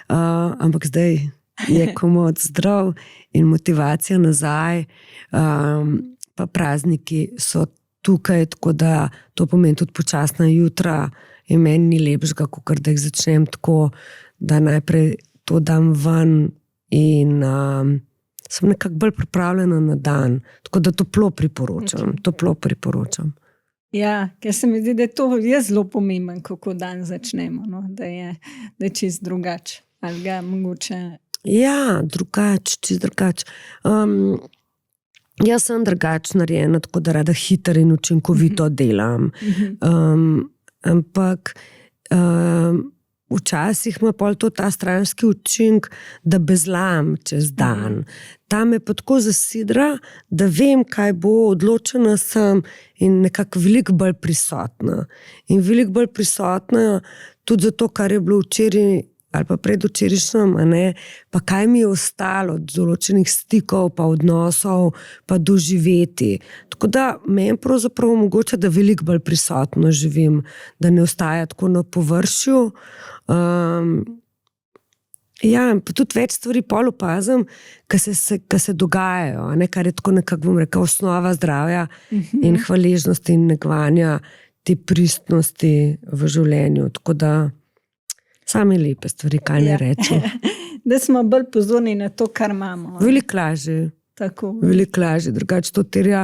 ampak zdaj je komolc zdrav in motivacija nazaj, pa prazniki so tukaj, tako da to pomeni tudi počasna jutra in meni ni lepšega, kakor da jih začnem tako, da najprej to dam ven in sem nekako bolj pripravljena na dan, tako da toplo priporočam. Ja, ker se mi zdi, da to je zelo pomemben, kako dan začnemo, no? Da je čist drugače, ali ga mogoče... Ja, čist drugače. Jaz sem drugače narejena, tako da rada hitro in učinkovito delam. Ampak včasih ima pol to ta stranski učink, da bezlam čez dan. Ta me pa tako zasidra, da vem, kaj bo, odločena sem in nekako veliko bolj prisotna. In veliko bolj prisotna tudi zato, kar je bilo včeraj ali pa predvčerajšnjem, pa kaj mi je ostalo od določenih stikov, pa odnosov, pa doživeti. Tako da meni pravzaprav omogoča, da veliko bolj prisotno živim, da ne ostaja tako na površju. Ja, pa tudi več stvari pol opazim, ki se dogajajo, kar je tako nekako, bom rekel, osnova zdravja in hvaležnosti in negovanja te pristnosti v življenju. Tako da same lepe stvari, kaj ne rečem. Da smo bolj pozorni na to, kar imamo. Veliko lažje. Tako. Veliko lažje, drugače to terja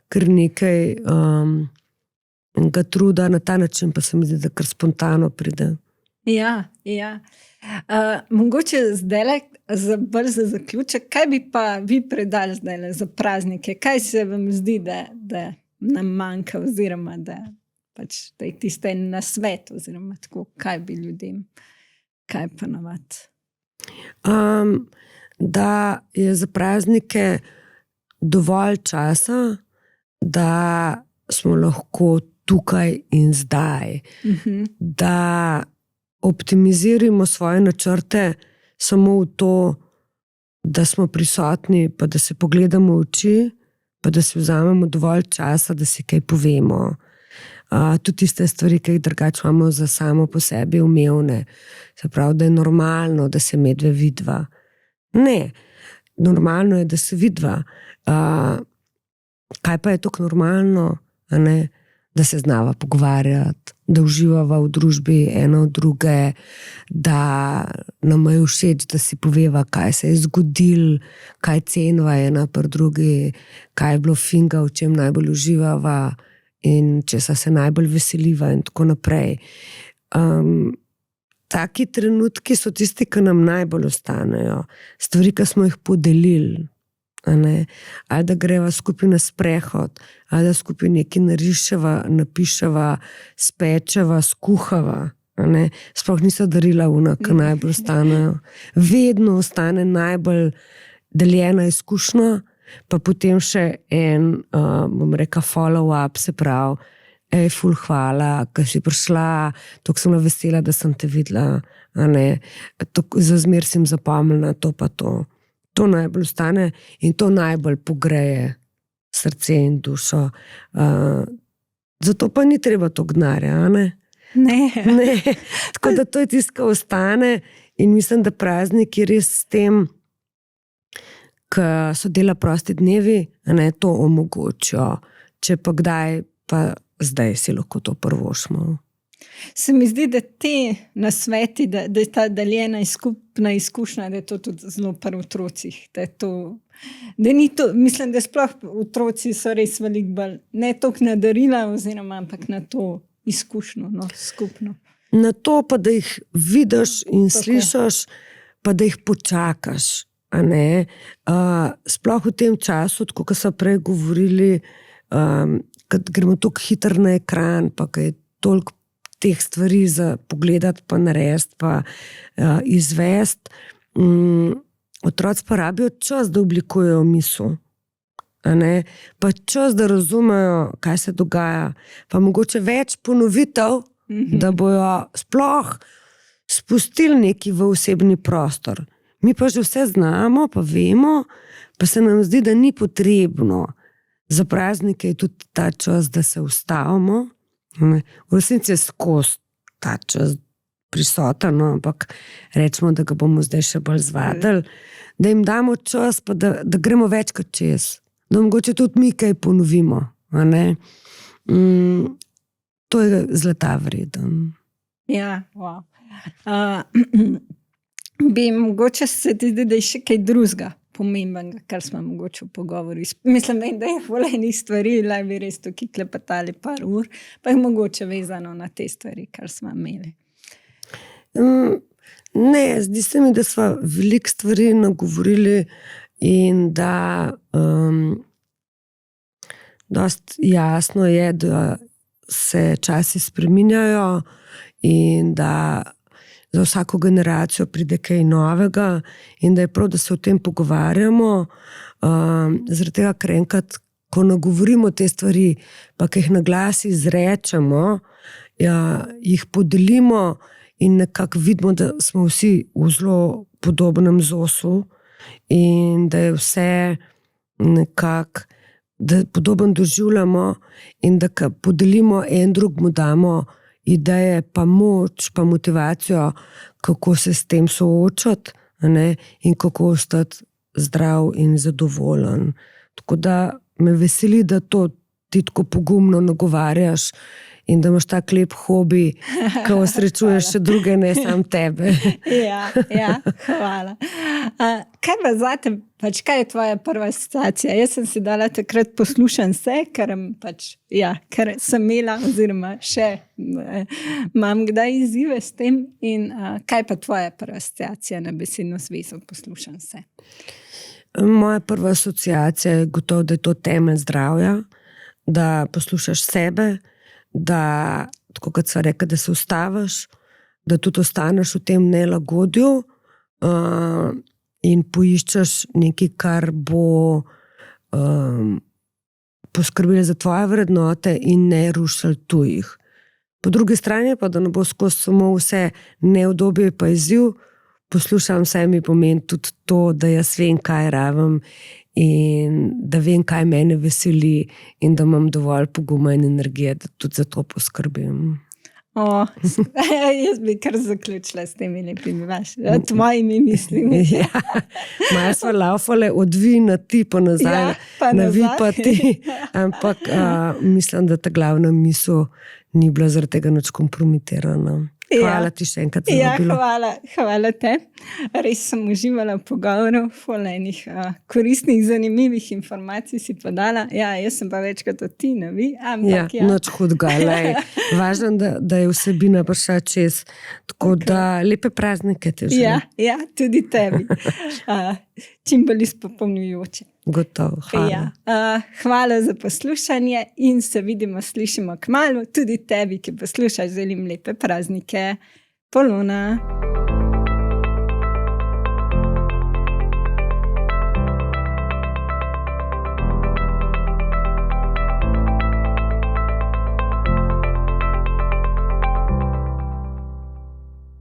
kar nekaj ga truda, na ta način pa se mi zdi, da kar spontano pride. Ja. Mogoče zdaj bolj za zaključek, kaj bi pa vi predali zdaj za praznike? Kaj se vam zdi, da nam manjka oziroma da je tiste na svet oziroma tako, kaj bi ljudem, kaj pa navad? Da je za praznike dovolj časa, da smo lahko tukaj in zdaj. Da optimiziramo svoje načrte samo v to, da smo prisotni, pa da se pogledamo v oči, pa da si vzamemo dovolj časa, da si kaj povemo. Tudi tiste stvari, ki jih drugače imamo za samo po sebi umevne. Se pravi, da je normalno, da se medve vidva. Ne, normalno je, da se vidva. Kaj pa je tako normalno, da se znava pogovarjati, da uživava v družbi ena od druge, da nam je všeč, da si poveva, kaj se je zgodilo, kaj cenva ena pri drugi, kaj je bilo finga, v čem najbolj uživava in česa se najbolj veseliva in tako naprej. Taki trenutki so tisti, ki nam najbolj ostanejo. Stvari, ki smo jih podelili. Ali da greva skupaj na sprehod, ali da skupaj nekaj nariševa, napiševa, spečeva, skuhava. Sploh niso darila ona, ki najbolj ostanejo. Vedno ostane najbolj deljena izkušnja, pa potem še en, bom rekla, follow-up, se pravi, ful hvala, ker si prišla, toliko sem vesela, da sem te videla, za zmer sem zapomnila to pa to. To najbolj ostane in to najbolj pogreje srce in dušo. Zato pa ni treba to gnarja, Ne. Tako da to je tisto, kar ostane in mislim, da prazniki res s tem, ki so dela prosti dnevi, to omogočijo. Če pa kdaj, pa zdaj si lahko to privoščimo. Se mi zdi, da te nasveti, da je ta deljena skupna izkušnja, da je to tudi zelo pri otrocih. Da ni to, mislim, da sploh otroci so res veliko bolj, ne toliko na darila, oziroma ampak na to izkušnjo, skupno. Na to pa, da jih vidiš in slišiš, pa da jih počakaš. Sploh v tem času, tako kot so prej govorili, kad gremo toliko hitro na ekran, pa kad je toliko teh stvari za pogledati, pa narediti, pa izvesti. Otroci pa rabijo čas, da oblikujejo misel. Pa čas, da razumejo, kaj se dogaja. Pa mogoče več ponovitev, da bojo sploh spustili neki v osebni prostor. Mi pa že vse znamo, pa vemo, pa se nam zdi, da ni potrebno. za praznike je tudi ta čas, da se ustavimo. V resnici je skozi ta čas prisoten, ampak rečemo, da ga bomo zdaj še bolj zvadili, da jim damo čas, pa da gremo večkrat čez. Da mogoče tudi mi kaj ponovimo. To je zlata vreden. Ja, wow. Bi mogoče se ti zdi, da je še kaj drugega pomembnega, kar smo mogoče v pogovoru. Mislim, da je volejnih stvari, lahko bi res tukaj klepetali par ur, pa je mogoče vezano na te stvari, kar smo imeli. Ne, zdi se mi, da smo veliko stvari nagovorili in da dost jasno je, da se časi spreminjajo in da za vsako generacijo pride kaj novega in da je prav, da se o tem pogovarjamo. Zaradi tega, ker enkrat, ko nagovorimo te stvari, pa ki jih na glas izrečemo, jih podelimo in nekako vidimo, da smo vsi v zelo podobnem zosu in da je vse nekako, da podobno doživljamo in da podelimo en drugemu, damo ideje, pa moč, pa motivacijo, kako se s tem soočati in kako ostati zdrav in zadovoljen. Tako da me veseli, da to ti tako pogumno nagovarjaš in da imaš tak lep hobi, ko osrečuješ še druge, ne samo tebe. Ja, hvala. Kaj pa zate, kaj je tvoja prva asociacija? Jaz sem si dala takrat Poslušam se, ker sem imela oziroma še imam kdaj izzive s tem. In kaj pa tvoja prva asociacija na besedno zvezo Poslušam se? Moja prva asociacija je gotovo, da je to temelj zdravja, da poslušaš sebe, da, tako kot sva rekla, da se ustaviš, da tudi ostaneš v tem nelagodju in poiščeš nekaj, kar bo poskrbelo za tvoje vrednote in ne rušil tujih. Po drugi strani pa, da ne bo skozi samo vse neudobje pa izziv, Poslušam se mi pomeni tudi to, da jaz vem, kaj rabim in da vem, kaj mene veseli in da imam dovolj poguma in energije, da tudi za to poskrbim. Jaz bi kar zaključila s temi lepimi tvojimi mislimi. Maja sva laufale od vi na ti pa nazaj, na vi pa ti. Ampak mislim, da ta glavna misel ni bila zaradi tega nič kompromitirana. Hvala ti še enkrat za vabilo. Hvala te. Res sem uživala v pogovoru, enih koristnih, zanimivih informacij si podala. Jaz sem pa večkrat od ti, ne vi. Noč hudega. Važno, da je vsebina prišla čez. Tako da lepe praznike te želim. Ja, tudi tebi. Čim bolj izpopolnjujoče. Gotovo, hvala. Hvala za poslušanje in se vidimo, slišimo kmalu. Tudi tebi, ki poslušaš, želim lepe praznike. Polona.